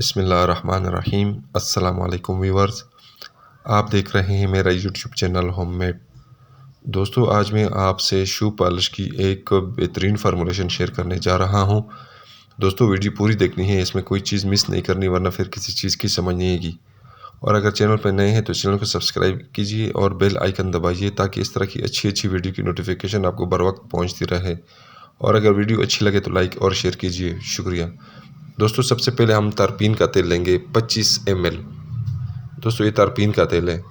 बिस्मिल्लाहिर्रहमानिर्रहीम। अस्सलाम वालेकुम व्यूवर्स, आप देख रहे हैं मेरा यूट्यूब चैनल होममेड। दोस्तों, आज मैं आपसे शू पॉलिश की एक बेहतरीन फार्मूलेशन शेयर करने जा रहा हूं। दोस्तों, वीडियो पूरी देखनी है, इसमें कोई चीज़ मिस नहीं करनी वरना फिर किसी चीज़ की समझ नहीं आएगी। और अगर चैनल पर नए हैं तो चैनल को सब्सक्राइब कीजिए और बेल आइकन दबाइए ताकि इस तरह की अच्छी वीडियो की नोटिफिकेशन आपको बर वक्त पहुँचती रहे। और अगर वीडियो अच्छी लगे तो लाइक और शेयर कीजिए, शुक्रिया। दोस्तों, सबसे पहले हम तारपीन का तेल लेंगे 25 ml। दोस्तों, ये तारपीन का तेल है,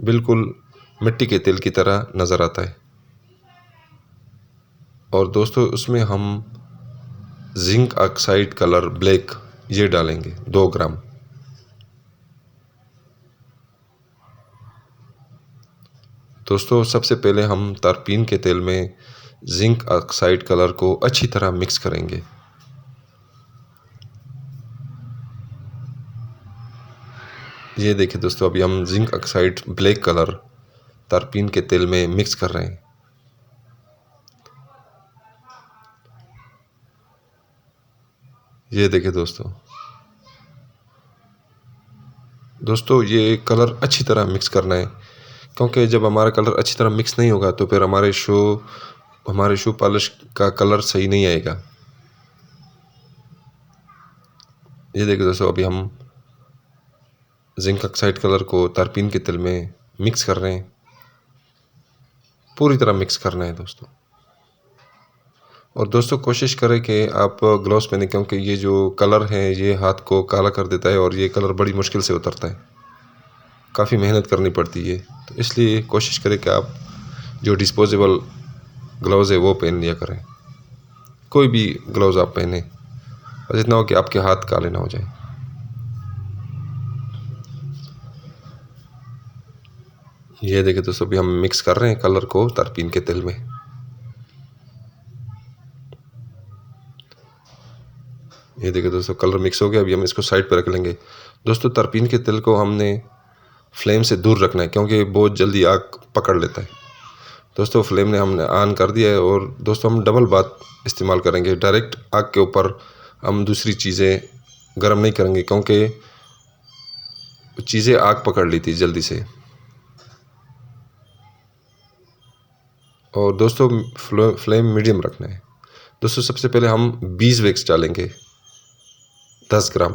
बिल्कुल मिट्टी के तेल की तरह नज़र आता है। और दोस्तों, उसमें हम जिंक ऑक्साइड कलर ब्लैक ये डालेंगे 2 ग्राम। दोस्तों, सबसे पहले हम तारपीन के तेल में जिंक ऑक्साइड कलर को अच्छी तरह मिक्स करेंगे। ये देखिए दोस्तों, अभी हम जिंक ऑक्साइड ब्लैक कलर तारपीन के तेल में मिक्स कर रहे हैं। ये देखिए दोस्तों ये कलर अच्छी तरह मिक्स करना है, क्योंकि जब हमारा कलर अच्छी तरह मिक्स नहीं होगा तो फिर हमारे शू पॉलिश का कलर सही नहीं आएगा। ये देखिए दोस्तों, अभी हम जिंक ऑक्साइड कलर को तारपीन के तेल में मिक्स कर रहे हैं। पूरी तरह मिक्स करना है दोस्तों। और दोस्तों, कोशिश करें कि आप ग्लव्स पहने, क्योंकि ये जो कलर है ये हाथ को काला कर देता है और ये कलर बड़ी मुश्किल से उतरता है, काफ़ी मेहनत करनी पड़ती है। तो इसलिए कोशिश करें कि आप जो डिस्पोजेबल ग्लव्स है वो पहन लिया करें। कोई भी ग्लव्स आप पहने, बस इतना हो कि आपके हाथ काले ना हो जाए। ये देखिए दोस्तों, अभी हम मिक्स कर रहे हैं कलर को तारपीन के तेल में। ये देखिए दोस्तों, कलर मिक्स हो गया। अभी हम इसको साइड पर रख लेंगे। दोस्तों, तारपीन के तेल को हमने फ्लेम से दूर रखना है, क्योंकि बहुत जल्दी आग पकड़ लेता है। दोस्तों, फ्लेम ने हमने ऑन कर दिया है। और दोस्तों, हम डबल बात इस्तेमाल करेंगे। डायरेक्ट आग के ऊपर हम दूसरी चीज़ें गर्म नहीं करेंगे, क्योंकि चीज़ें आग पकड़ ली थी जल्दी से। और दोस्तों, फ्लेम मीडियम रखना है। दोस्तों, सबसे पहले हम बीज वैक्स डालेंगे 10 ग्राम।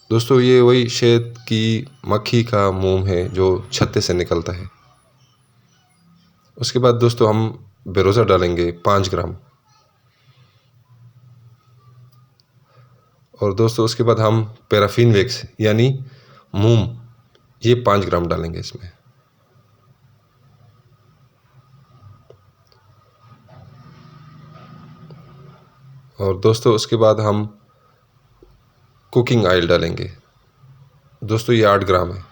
दोस्तों, ये वही शहद की मक्खी का मोम है जो छत्ते से निकलता है। उसके बाद दोस्तों, हम बेरोज़ा डालेंगे 5 ग्राम। और दोस्तों, उसके बाद हम पैराफिन वैक्स यानी मोम ये 5 ग्राम डालेंगे इसमें। और दोस्तों, उसके बाद हम कुकिंग ऑयल डालेंगे। दोस्तों, ये 8 ग्राम है।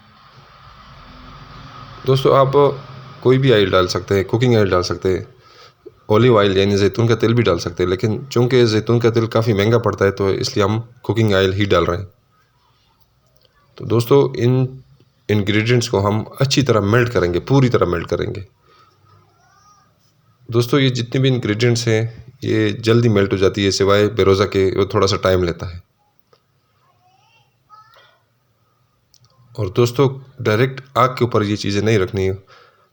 दोस्तों, आप कोई भी ऑयल डाल सकते हैं, कुकिंग ऑयल डाल सकते हैं, ऑलिव ऑयल यानी जैतून का तेल भी डाल सकते हैं, लेकिन चूंकि जैतून का तेल काफ़ी महंगा पड़ता है तो इसलिए हम कुकिंग ऑयल ही डाल रहे हैं। तो दोस्तों, इन इंग्रेडिएंट्स को हम अच्छी तरह मेल्ट करेंगे, पूरी तरह मेल्ट करेंगे। दोस्तों, ये जितने भी इंग्रेडिएंट्स हैं ये जल्दी मेल्ट हो जाती है, सिवाय बेरोज़ा के वो थोड़ा सा टाइम लेता है। और दोस्तों, डायरेक्ट आग के ऊपर ये चीज़ें नहीं रखनी,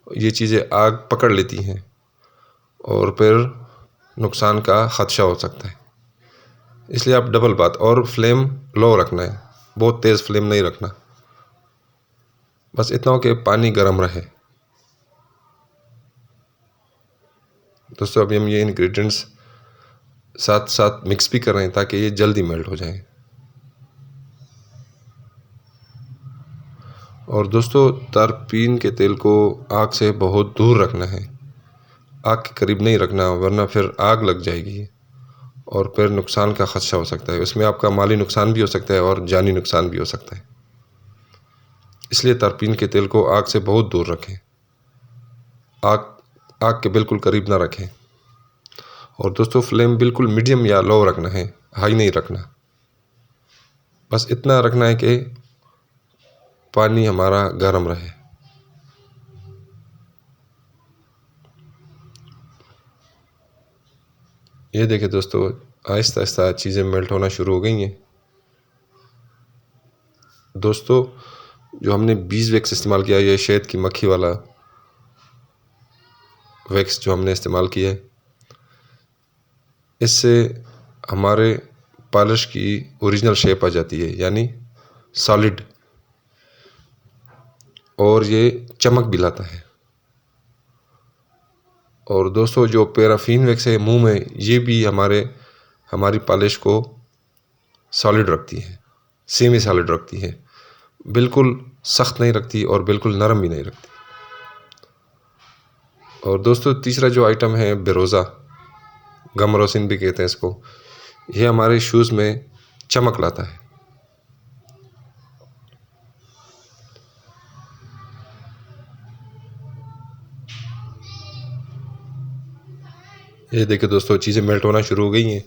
ये चीज़ें आग पकड़ लेती हैं और फिर नुकसान का ख़दशा हो सकता है। इसलिए आप डबल बात, और फ्लेम लो रखना है, बहुत तेज़ फ्लेम नहीं रखना। बस इतना हो कि पानी गर्म रहे। दोस्तों, अभी हम ये इंग्रेडिएंट्स साथ साथ मिक्स भी कर रहे हैं ताकि ये जल्दी मेल्ट हो जाए। और दोस्तों, तारपीन के तेल को आग से बहुत दूर रखना है, आग के करीब नहीं रखना, वरना फिर आग लग जाएगी और फिर नुकसान का ख़दशा हो सकता है। उसमें आपका माली नुकसान भी हो सकता है और जानी नुकसान भी हो सकता है। इसलिए तारपीन के तेल को आग से बहुत दूर रखें, आग आग के बिल्कुल करीब ना रखें। और दोस्तों, फ्लेम बिल्कुल मीडियम या लो रखना है, हाई नहीं रखना। बस इतना रखना है कि पानी हमारा गर्म रहे। ये देखिए दोस्तों, आहिस्ता आहिस्ता चीज़ें मेल्ट होना शुरू हो गई हैं। दोस्तों, जो हमने बीज वैक्स इस्तेमाल किया है, ये शहद की मक्खी वाला वैक्स जो हमने इस्तेमाल किया है, इससे हमारे पॉलिश की ओरिजिनल शेप आ जाती है, यानी सॉलिड, और ये चमक भी लाता है। और दोस्तों, जो पैराफिन वैक्स है मुंह में, ये भी हमारी पॉलिश को सॉलिड रखती है, सेमी सॉलिड रखती है, बिल्कुल सख्त नहीं रखती और बिल्कुल नरम भी नहीं रखती। और दोस्तों, तीसरा जो आइटम है बेरोज़ा, गम रोसिन भी कहते हैं इसको, ये हमारे शूज़ में चमक लाता है। ये देखिए दोस्तों, चीज़ें मेल्ट होना शुरू हो गई हैं।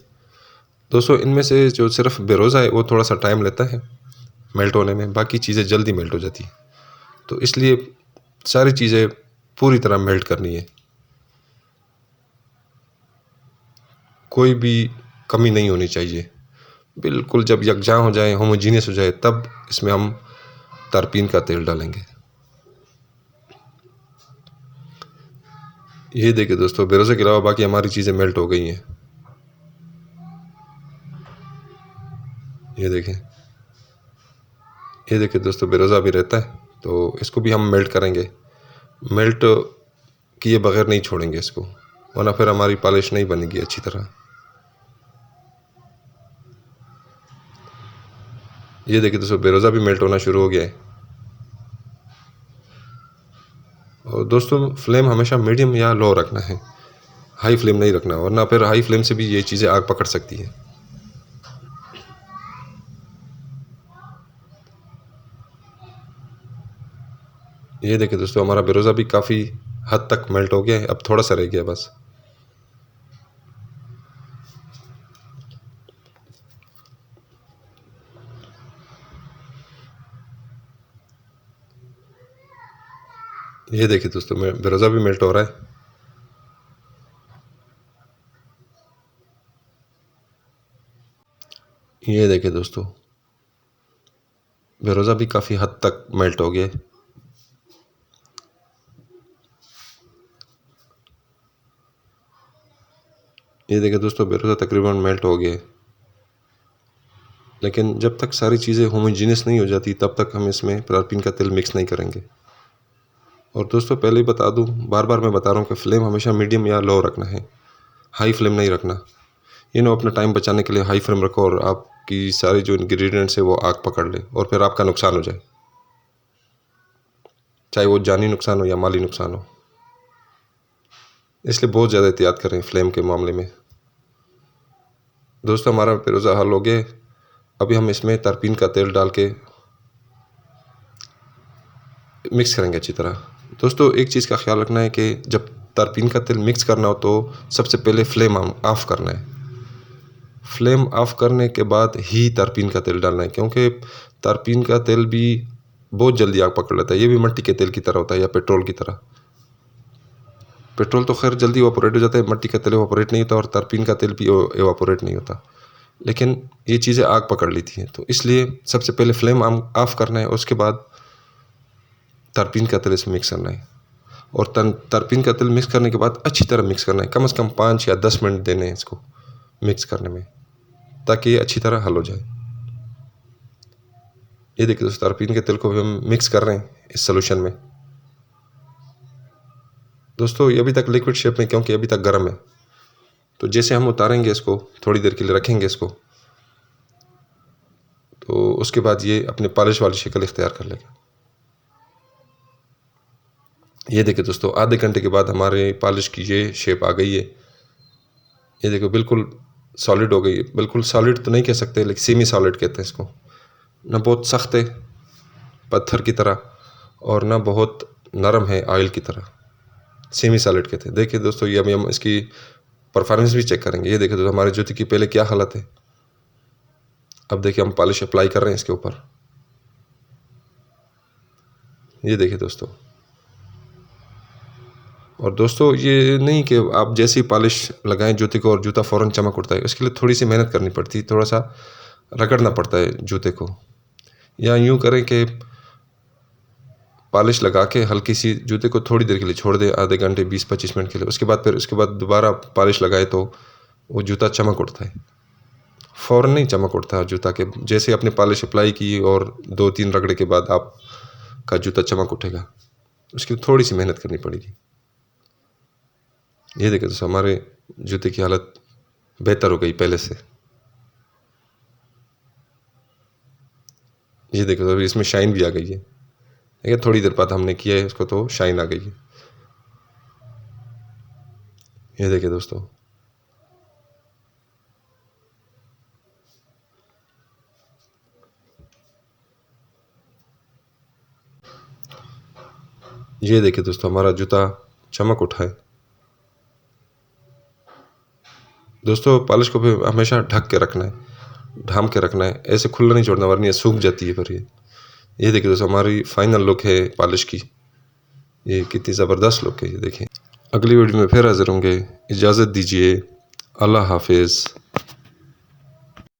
दोस्तों, इनमें से जो सिर्फ बेरोज़ा है वो थोड़ा सा टाइम लेता है मेल्ट होने में, बाकी चीज़ें जल्दी मेल्ट हो जाती हैं। तो इसलिए सारी चीज़ें पूरी तरह मेल्ट करनी है, कोई भी कमी नहीं होनी चाहिए। बिल्कुल जब यकजां हो जाए, होमोजीनियस हो जाए, तब इसमें हम तरपीन का तेल डालेंगे। ये देखिए दोस्तों, बेरोज़े के अलावा बाकी हमारी चीज़ें मेल्ट हो गई हैं। ये देखें, ये देखिए दोस्तों, बेरोज़ा भी रहता है, तो इसको भी हम मेल्ट करेंगे। मेल्ट किए बगैर नहीं छोड़ेंगे इसको, वरना फिर हमारी पॉलिश नहीं बनेगी अच्छी तरह। ये देखिए दोस्तों, बेरोज़ा भी मेल्ट होना शुरू हो गया है। और दोस्तों, फ्लेम हमेशा मीडियम या लो रखना है, हाई फ्लेम नहीं रखना, वरना फिर हाई फ्लेम से भी ये चीज़ें आग पकड़ सकती हैं। ये देखिए दोस्तों, हमारा बेरोज़ा भी काफ़ी हद तक मेल्ट हो गया है, अब थोड़ा सा रह गया बस। ये देखिए दोस्तों, बेरोज़ा भी मेल्ट हो रहा है। ये देखिए दोस्तों, बेरोज़ा भी काफ़ी हद तक मेल्ट हो गया है। ये देखिए दोस्तों, बेरोज़ा तकरीबन मेल्ट हो गया है, लेकिन जब तक सारी चीज़ें होमोजीनियस नहीं हो जाती तब तक हम इसमें तरपीन का तेल मिक्स नहीं करेंगे। और दोस्तों, पहले ही बता दूं, बार बार मैं बता रहा हूँ कि फ्लेम हमेशा मीडियम या लो रखना है, हाई फ्लेम नहीं रखना। अपना टाइम बचाने के लिए हाई फ्लेम रखो और आपकी सारी जो इंग्रेडिएंट्स है वो आग पकड़ ले और फिर आपका नुकसान हो जाए, चाहे वो जानी नुकसान हो या माली नुकसान हो। इसलिए बहुत ज़्यादा एहतियात करें फ्लेम के मामले में। दोस्तों, हमारा बेरोज़ा हल हो गया। अभी हम इसमें तरपीन का तेल डाल के मिक्स करेंगे अच्छी तरह। दोस्तों, एक चीज़ का ख्याल रखना है कि जब तरपीन का तेल मिक्स करना हो तो सबसे पहले फ्लेम ऑफ करना है। फ्लेम ऑफ करने के बाद ही तरपीन का तेल डालना है, क्योंकि तरपीन का तेल भी बहुत जल्दी आग पकड़ लेता है। ये भी मिट्टी के तेल की तरह होता है या पेट्रोल की तरह। पेट्रोल तो खैर जल्दी इवापोरेट हो जाता है, मिट्टी का तेल इवापोरेट नहीं होता, और तरपीन का तेल भी इवापोरेट नहीं होता, लेकिन ये चीज़ें आग पकड़ लेती हैं। तो इसलिए सबसे पहले फ्लेम ऑफ करना है, उसके बाद तरपीन का तेल इसमें मिक्स करना है। और तरपीन का तेल मिक्स करने के बाद अच्छी तरह मिक्स करना है, कम से कम 5 या 10 मिनट देने हैं इसको मिक्स करने में, ताकि ये अच्छी तरह हल हो जाए। ये देखिए दोस्तों, तरपीन के तेल को भी हम मिक्स कर रहे हैं इस सोल्यूशन में। दोस्तों, ये अभी तक लिक्विड शेप में, क्योंकि अभी तक गर्म है, तो जैसे हम उतारेंगे इसको, थोड़ी देर के लिए रखेंगे इसको, तो उसके बाद ये अपने पॉलिश वाली शक्ल इख्तियार कर लेगा। ये देखिए दोस्तों, आधे घंटे के बाद हमारे पॉलिश की ये शेप आ गई है। ये देखो, बिल्कुल सॉलिड हो गई है। बिल्कुल सॉलिड तो नहीं कह सकते, लेकिन सेमी सॉलिड कहते हैं इसको। ना बहुत सख्त है पत्थर की तरह, और ना बहुत नरम है ऑयल की तरह, सेमी सॉलिड कहते हैं। देखिए दोस्तों, ये अभी हम इसकी परफॉर्मेंस भी चेक करेंगे। ये देखिए दोस्तों, हमारे जूते की पहले क्या हालत है। अब देखिए, हम पॉलिश अप्लाई कर रहे हैं इसके ऊपर। ये देखिए दोस्तों, और दोस्तों ये नहीं कि आप जैसे ही पॉलिश लगाएं जूते को और जूता फ़ौरन चमक उठता है, उसके लिए थोड़ी सी मेहनत करनी पड़ती है, थोड़ा सा रगड़ना पड़ता है जूते को। या यूँ करें कि पॉलिश लगा के हल्की सी जूते को थोड़ी देर के लिए छोड़ दें, आधे घंटे 20-25 मिनट के लिए। उसके बाद दोबारा पॉलिश लगाए तो वो जूता चमक उठता है। फ़ौरन नहीं चमक उठता जूता के, जैसे आपने पॉलिश अप्लाई की और 2-3 रगड़े के बाद आपका जूता चमक उठेगा। उसके लिए थोड़ी सी मेहनत करनी पड़ेगी। ये देखिए दोस्तों, हमारे जूते की हालत बेहतर हो गई पहले से। ये देखो अभी इसमें शाइन भी आ गई है। देखिए थोड़ी देर बाद हमने किया है इसको तो शाइन आ गई है। ये देखिए दोस्तों, ये देखिए दोस्तों, हमारा जूता चमक उठा है। दोस्तों पॉलिश को भी हमेशा ढक के रखना है, ढाम के रखना है, ऐसे खुला नहीं छोड़ना वरना ये सूख जाती है फिर ये देखिए दोस्तों, हमारी फाइनल लुक है पॉलिश की। ये कितनी ज़बरदस्त लुक है, ये देखें। अगली वीडियो में फिर हाजिर होंगे, इजाज़त दीजिए। अल्लाह हाफिज़।